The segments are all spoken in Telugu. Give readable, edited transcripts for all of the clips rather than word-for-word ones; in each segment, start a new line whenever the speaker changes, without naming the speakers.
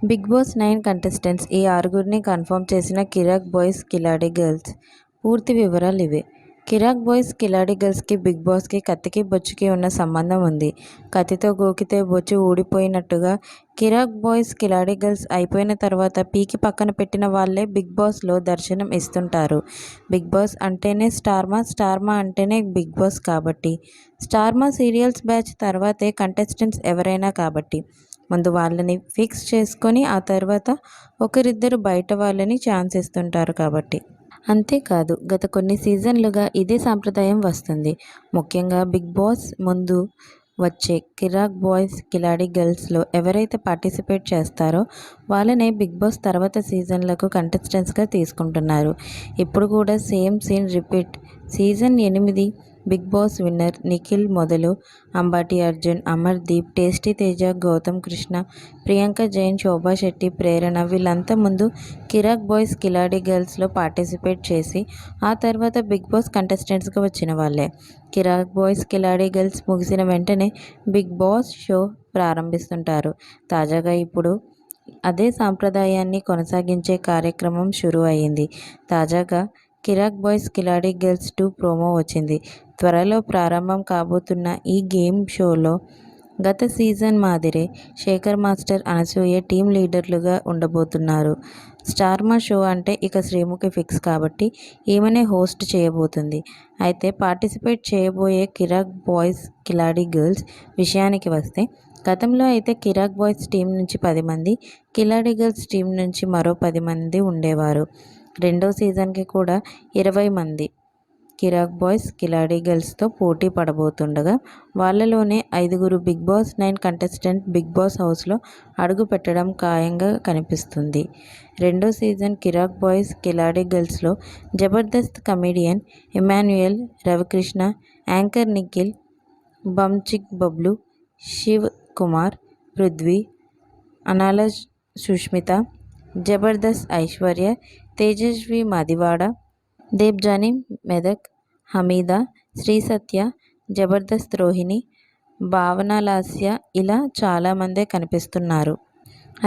బిగ్ బాస్ 9 కంటెస్టెంట్స్ ఈ ఆరుగురిని కన్ఫర్మ్ చేసిన కిరాక్ బాయ్స్ కిలాడి గర్ల్స్. పూర్తి వివరాలు ఇవే. కిరాక్ బాయ్స్ కిలాడి గర్ల్స్కి బిగ్ బాస్కి కత్తికి బొచ్చుకి ఉన్న సంబంధం ఉంది. కత్తితో గోకితే బొచ్చు ఊడిపోయినట్టుగా కిరాక్ బాయ్స్ కిలాడి గర్ల్స్ అయిపోయిన తర్వాత పీకి పక్కన పెట్టిన వాళ్ళే బిగ్ బాస్లో దర్శనం ఇస్తుంటారు. బిగ్ బాస్ అంటేనే స్టార్మా, స్టార్మా అంటేనే బిగ్ బాస్ కాబట్టి, స్టార్మా సీరియల్స్ బ్యాచ్ తర్వాతే కంటెస్టెంట్స్ ఎవరైనా కాబట్టి ముందు వాళ్ళని ఫిక్స్ చేసుకొని ఆ తర్వాత ఒకరిద్దరు బయట వాళ్ళని ఛాన్స్ ఇస్తుంటారు కాబట్టి. అంతేకాదు గత కొన్ని సీజన్లుగా ఇదే సాంప్రదాయం వస్తుంది. ముఖ్యంగా బిగ్ బాస్ ముందు వచ్చే కిరాక్ బాయ్స్ కిలాడి గర్ల్స్లో ఎవరైతే పార్టిసిపేట్ చేస్తారో వాళ్ళనే బిగ్ బాస్ తర్వాత సీజన్లకు కంటెస్టెంట్స్గా తీసుకుంటున్నారు. ఇప్పుడు కూడా same scene repeat. Season 8 Bigg Boss winner Nikhil మొదలు అంబాటి అర్జున్, అమర్దీప్, టేస్టీ తేజ, గౌతమ్ కృష్ణ, ప్రియాంక జైన్, శోభా శెట్టి, ప్రేరణ వీళ్ళంతా ముందు కిరాక్ బాయ్స్ కిలాడి గర్ల్స్లో పార్టిసిపేట్ చేసి ఆ తర్వాత బిగ్ బాస్ కంటెస్టెంట్స్గా వచ్చిన వాళ్ళే. కిరాక్ బాయ్స్ కిలాడి గర్ల్స్ ముగిసిన వెంటనే బిగ్ బాస్ షో ప్రారంభిస్తుంటారు. తాజాగా ఇప్పుడు అదే సాంప్రదాయాన్ని కొనసాగించే కార్యక్రమం షురూ అయింది. తాజాగా కిరాక్ బాయ్స్ కిలాడి గర్ల్స్ 2 ప్రోమో వచ్చింది. త్వరలో ప్రారంభం కాబోతున్న ఈ గేమ్ షోలో గత సీజన్ మాదిరే శేఖర్ మాస్టర్, అనసూయ టీం లీడర్లుగా ఉండబోతున్నారు. స్టార్మా షో అంటే ఇక శ్రీముఖి ఫిక్స్ కాబట్టి ఈమెనే హోస్ట్ చేయబోతుంది. అయితే పార్టిసిపేట్ చేయబోయే కిరాక్ బాయ్స్ కిలాడి గర్ల్స్ విషయానికి వస్తే గతంలో అయితే కిరాక్ బాయ్స్ టీం నుంచి 10 మంది, కిలాడి గర్ల్స్ టీం నుంచి మరో 10 మంది ఉండేవారు. రెండో సీజన్కి కూడా 20 మంది కిరాక్ బాయ్స్ కిలాడి గర్ల్స్తో పోటీ పడబోతుండగా వాళ్ళలోనే 5 Bigg Boss 9 contestant Bigg Boss హౌస్లో అడుగు పెట్టడం ఖాయంగా కనిపిస్తుంది. రెండో సీజన్ కిరాక్ బాయ్స్ కిలాడి గర్ల్స్లో జబర్దస్త్ కమెడియన్ ఇమాన్యుయల్, రవికృష్ణ, యాంకర్ నిఖిల్, బంచిక్ బబ్లు, శివ్ కుమార్, పృథ్వీ, అనాల సుష్మిత, జబర్దస్త్ ఐశ్వర్య, తేజస్వి మదివాడ, దేబ్జానీ మెదక్, హమీదా, శ్రీసత్య, జబర్దస్త్ రోహిణి, భావన లాస్య ఇలా చాలామందే కనిపిస్తున్నారు.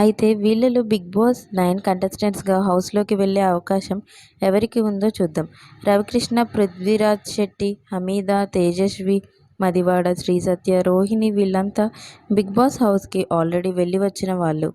అయితే వీళ్ళలో బిగ్ బాస్ 9 కంటెస్టెంట్స్గా హౌస్లోకి వెళ్ళే అవకాశం ఎవరికి ఉందో చూద్దాం. రవికృష్ణ, పృథ్వీరాజ్ శెట్టి, హమీదా, తేజస్వి మదివాడ, శ్రీసత్య, రోహిణి వీళ్ళంతా బిగ్ బాస్ హౌస్కి ఆల్రెడీ వెళ్ళి వచ్చిన వాళ్ళు.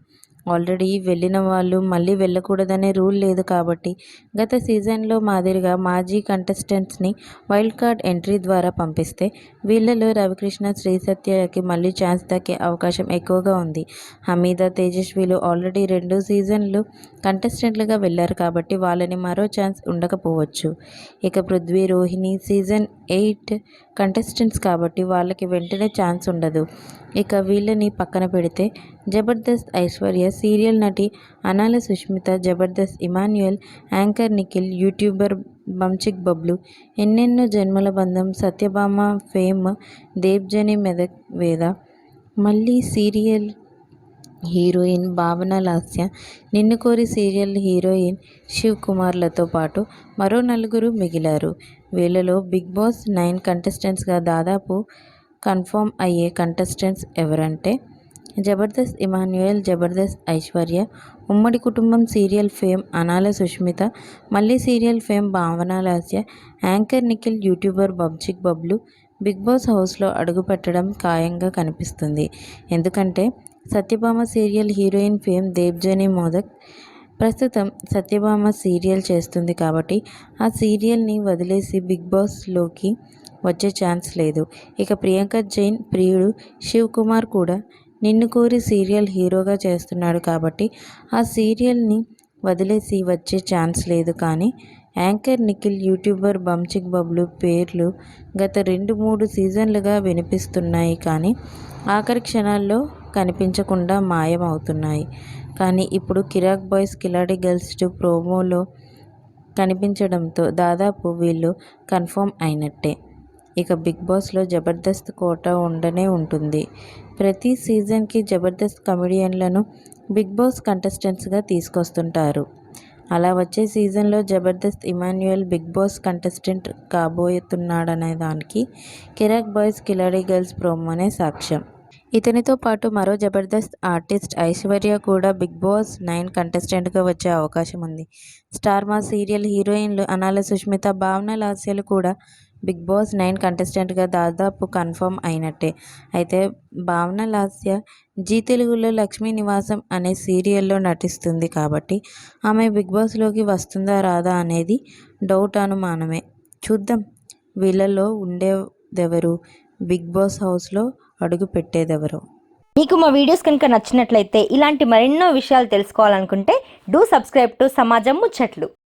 ఆల్రెడీ వెళ్ళిన వాళ్ళు మళ్ళీ వెళ్ళకూడదనే రూల్ లేదు కాబట్టి గత సీజన్లో మాదిరిగా మాజీ కంటెస్టెంట్స్ని వైల్డ్ కార్డ్ ఎంట్రీ ద్వారా పంపిస్తే వీళ్ళలో రవికృష్ణ, శ్రీసత్యకి మళ్ళీ ఛాన్స్ దక్కే అవకాశం ఎక్కువగా ఉంది. హమీదా, తేజస్విలు ఆల్రెడీ 2 సీజన్లు కంటెస్టెంట్లుగా వెళ్ళారు కాబట్టి వాళ్ళని మరో ఛాన్స్ ఉండకపోవచ్చు. ఇక పృథ్వీ, రోహిణి సీజన్ 8 కంటెస్టెంట్స్ కాబట్టి వాళ్ళకి వెంటనే ఛాన్స్ ఉండదు. ఇక వీళ్ళని పక్కన పెడితే జబర్దస్త్ ఐశ్వర్య, సీరియల్ నటి అనాల సుష్మిత, జబర్దస్త్ ఇమాన్యుయల్, యాంకర్ నిఖిల్, యూట్యూబర్ బంచిక్ బబ్లు, ఎన్నెన్నో జన్మల బంధం సత్యభామ ఫేమ్ దేబ్జని మెదక్ వేద, మళ్ళీ సీరియల్ హీరోయిన్ భావన లాస్య, నిన్ను కోరి సీరియల్ హీరోయిన్ శివ్ కుమార్లతో పాటు మరో 4 మిగిలారు. వీళ్ళలో బిగ్ బాస్ 9 కంటెస్టెంట్స్గా దాదాపు కన్ఫర్మ్ అయ్యే కంటెస్టెంట్స్ ఎవరంటే జబర్దస్త్ ఇమాన్యుయల్, జబర్దస్త్ ఐశ్వర్య, ఉమ్మడి కుటుంబం సీరియల్ ఫేమ్ అనాల సుష్మిత, మళ్ళీ serial fame Bhavana Lasya, anchor Nikhil, YouTuber Bunchik Bablu Bigg Boss హౌస్లో అడుగుపెట్టడం ఖాయంగా కనిపిస్తుంది. ఎందుకంటే Satyabhama serial heroine fame Debjani Modak ప్రస్తుతం సత్యభామ సీరియల్ చేస్తుంది కాబట్టి ఆ సీరియల్ని వదిలేసి బిగ్ బాస్లోకి వచ్చే ఛాన్స్ లేదు. ఇక ప్రియాంక జైన్ ప్రియుడు శివ్ కుమార్ కూడా నిన్ను కోరి సీరియల్ హీరోగా చేస్తున్నాడు కాబట్టి ఆ సీరియల్ని వదిలేసి వచ్చే ఛాన్స్ లేదు. కానీ యాంకర్ నిఖిల్, యూట్యూబర్ బంచిక్ బబ్లు పేర్లు గత 2-3 సీజన్లుగా వినిపిస్తున్నాయి కానీ ఆఖరి క్షణాల్లో కనిపించకుండా మాయమవుతున్నాయి. కానీ ఇప్పుడు కిరాక్ బాయ్స్ కిలాడి గర్ల్స్ 2 ప్రోమోలో కనిపించడంతో దాదాపు వీళ్ళు కన్ఫర్మ్ అయినట్టే. ఇక బిగ్ బాస్లో జబర్దస్త్ కోట ఉండనే ఉంటుంది. ప్రతి సీజన్కి జబర్దస్త్ కమెడియన్లను బిగ్ బాస్ కంటెస్టెంట్స్గా తీసుకొస్తుంటారు. అలా వచ్చే సీజన్లో Jabardasth Emmanuel Bigg Boss contestant కాబోతున్నాడనే దానికి కిరాక్ బాయ్స్ కిలాడి గర్ల్స్ ప్రోమోనే సాక్ష్యం. ఇతనితో పాటు మరో జబర్దస్త్ ఆర్టిస్ట్ ఐశ్వర్య కూడా బిగ్ బాస్ 9 కంటెస్టెంట్గా వచ్చే అవకాశం ఉంది. స్టార్ మా సీరియల్ హీరోయిన్లు అనాల సుష్మిత, భావన లాస్యాలు కూడా బిగ్ బాస్ 9 కంటెస్టెంట్గా దాదాపు కన్ఫర్మ్ అయినట్టే. అయితే భావన లాస్య జీ తెలుగులో లక్ష్మీ నివాసం అనే సీరియల్లో నటిస్తుంది కాబట్టి ఆమె బిగ్ బాస్లోకి వస్తుందా రాదా అనేది డౌట్, అనుమానమే. చూద్దాం, వీళ్ళలో ఉండేదెవరు, బిగ్ బాస్ హౌస్లో అడుగు పెట్టేదెవరు?
మీకు మా వీడియోస్ కనుక నచ్చినట్లయితే ఇలాంటి మరెన్నో విషయాలు తెలుసుకోవాలనుకుంటే డూ సబ్స్క్రైబ్ టు సమాజం ముచ్చట్లు.